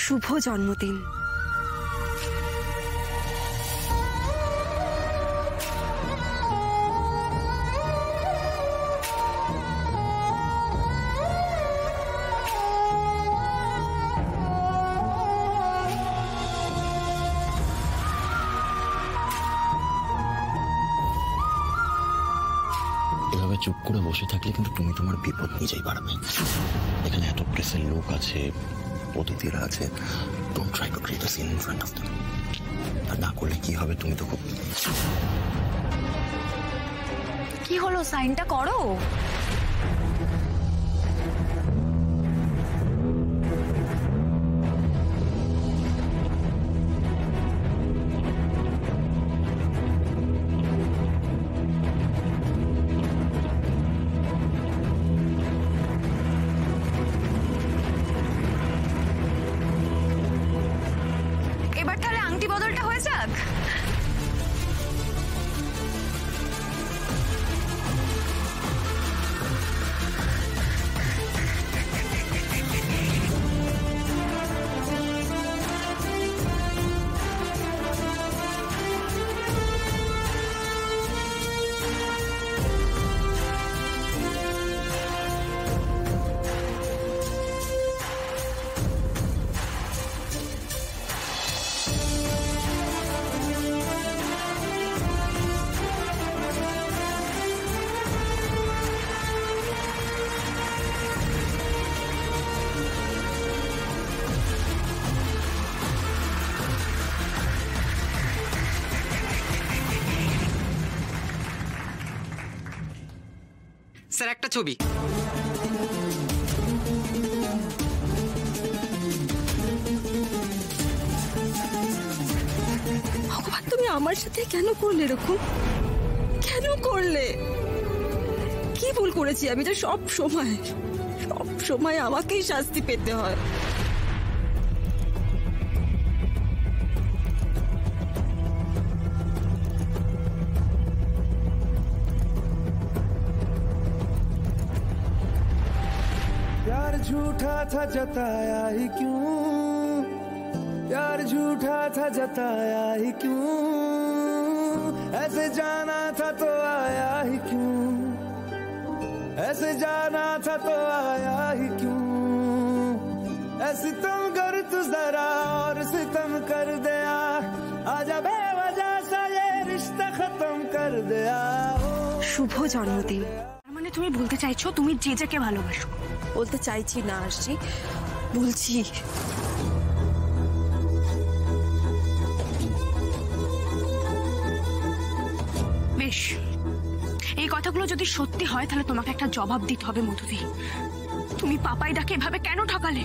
শুভ জন্মদিন। এভাবে চুপ করে বসে থাকলে কিন্তু তুমি তোমার বিপদ নিজেই বাড়বে। এখানে এত প্রেসের লোক আছে, অতিথিরা আছে। Don't try to create a scene in front of them. আর না করলে কি হবে, তুমি তো খুব... কি হলো, সাইনটা করো। এবার তাহলে আংটি বদলটা হয়ে যাক। স্যার একটা ছবি। ভগবান, তুমি আমার সাথে কেন করলে এরকম? কেন করলে? কি ভুল করেছি আমি যে সব সময় আমাকেই শাস্তি পেতে হয়? प्यार झूठा था जताया ही क्यों, प्यार झूठा था जताया ही क्यों, ऐसे जाना था तो आया ही क्यों, ऐसे जाना था तो आया ही क्यों, ऐसे तुम कर तू जरा और सितम कर दिया, आजा बेवजह सा ये रिश्ता खत्म कर दिया। শুভ জন্মদিন। মানে তুমি বলতে চাইছো তুমি যে যাকে ভালোবাসো? বলতে চাইছি না আরশি, বলছি বেশ। এই কথাগুলো যদি সত্যি হয় তাহলে তোমাকে একটা জবাব দিতে হবে মধুদি। তুমি পাপাইদাকে এভাবে কেন ঠকালে?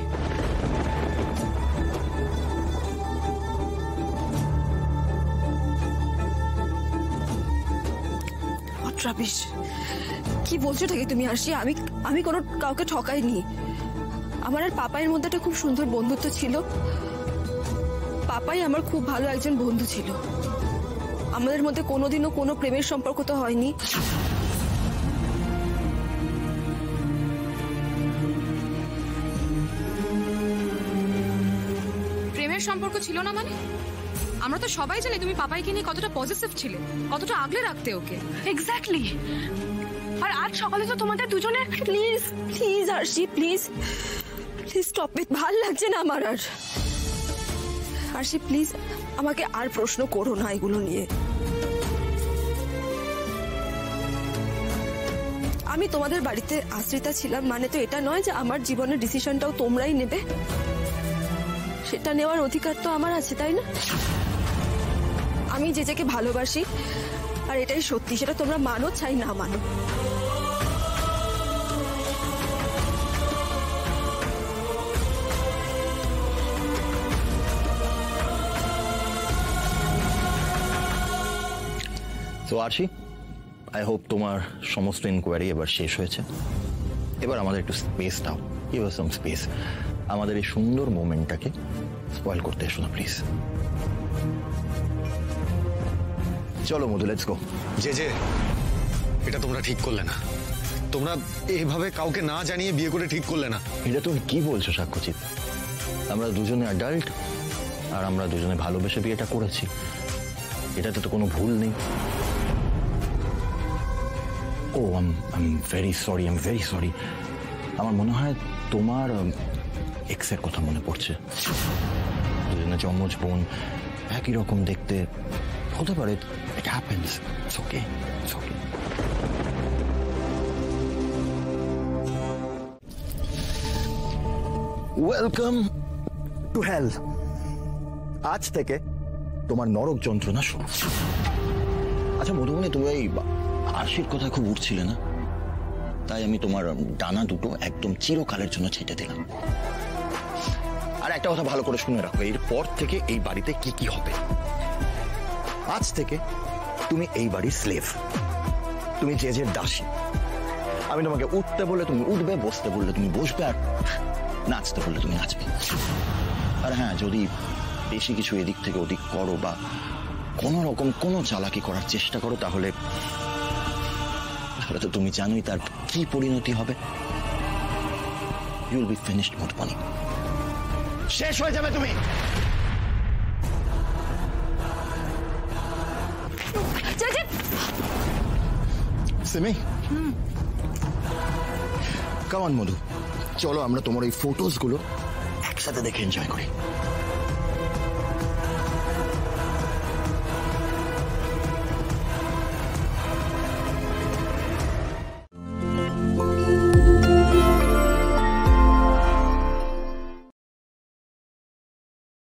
রাবিশ, কি বলছো নাকি তুমি আরশি? আমি কোনো কাউকে ঠকাইনি। আমার আর পাপাইয়ের মধ্যে একটা খুব সুন্দর বন্ধুত্ব ছিল। পাপাই আমার খুব ভালো একজন বন্ধু ছিল। আমাদের মধ্যে কোনোদিনও কোনো প্রেমের সম্পর্ক তো হয়নি। প্রেমের সম্পর্ক ছিল না মানে? আমরা তো সবাই জানি তুমি পাপাইকে নিয়ে কতটা পজিটিভ ছিলে, কতটা আগলে রাখতে ওকে। এক্স্যাক্টলি। আর আজ সকালে তো তোমাদের দুজনের... please please Arshi, please please stop it. ভাল লাগছে না আমার আর। আরশি প্লিজ আমাকে আর প্রশ্ন করো না এগুলো নিয়ে। আমি তোমাদের বাড়িতে আশ্রিতা ছিলাম মানে তো এটা নয় যে আমার জীবনের ডিসিশনটাও তোমরাই নেবে। সেটা নেওয়ার অধিকার তো আমার আছে, তাই না? আমি যে যাকে ভালোবাসি আর এটাই সত্যি, সেটা তোমরা মানো চাই না মানো। তো আরশি, আই হোপ তোমার সমস্ত ইনকোয়ারি এবার শেষ হয়েছে। এবার আমাদের একটু স্পেস নাও, গিভ আস সাম স্পেস। আমাদের এই সুন্দর মোমেন্টটাকে স্পয়েল করতে এসো না প্লিজ। চলো মধু, লেটস গো। যে এটা তোমরা ঠিক করলে না। তোমরা এইভাবে কাউকে না জানিয়ে বিয়ে করে ঠিক করলে না। এটা তুমি কি বলছো সাক্ষ্যজিৎ? আমরা দুজনে অ্যাডাল্ট, আর আমরা দুজনে ভালোবেসে বিয়েটা করেছি, এটাতে তো কোনো ভুল নেই। ও আই এম ভেরি সরি। আমার মনে হয় তোমার এক্সের কথা মনে পড়ছে। দুজনে যমজ বোন, একই রকম দেখতে, হতে পারে। It happens, it's okay. Welcome to hell. আজ থেকে তোমার নরক যন্ত্রণা শুরু। আচ্ছা মধুবনী, তুমি এই আশির কথা খুব উঠছিলে না, তাই আমি তোমার ডানা দুটো একদম চিরকালের জন্য ছেটে দিলাম। আর একটা কথা ভালো করে শুনে রাখো, এরপর থেকে এই বাড়িতে কি কি হবে। আজ থেকে তুমি এই বাড়ির স্লেভ, তুমি যে দাসী। আমি তোমাকে উঠতে বললে তুমি উঠবে, বসতে বললে তুমি বসবে, আর নাচতে বললে তুমি নাচবে। আর হ্যাঁ, যদি বেশি কিছু এদিক থেকে ওদিক করো বা কোনো রকম কোনো চালাকি করার চেষ্টা করো, তাহলে তো তুমি জানোই তার কি পরিণতি হবে। You will be finished Madhubani, শেষ হয়ে যাবে তুমি। সিমি, কাম অন মধু, চলো আমরা তোমার এই ফটোস গুলো একসাথে দেখে এনজয় করি।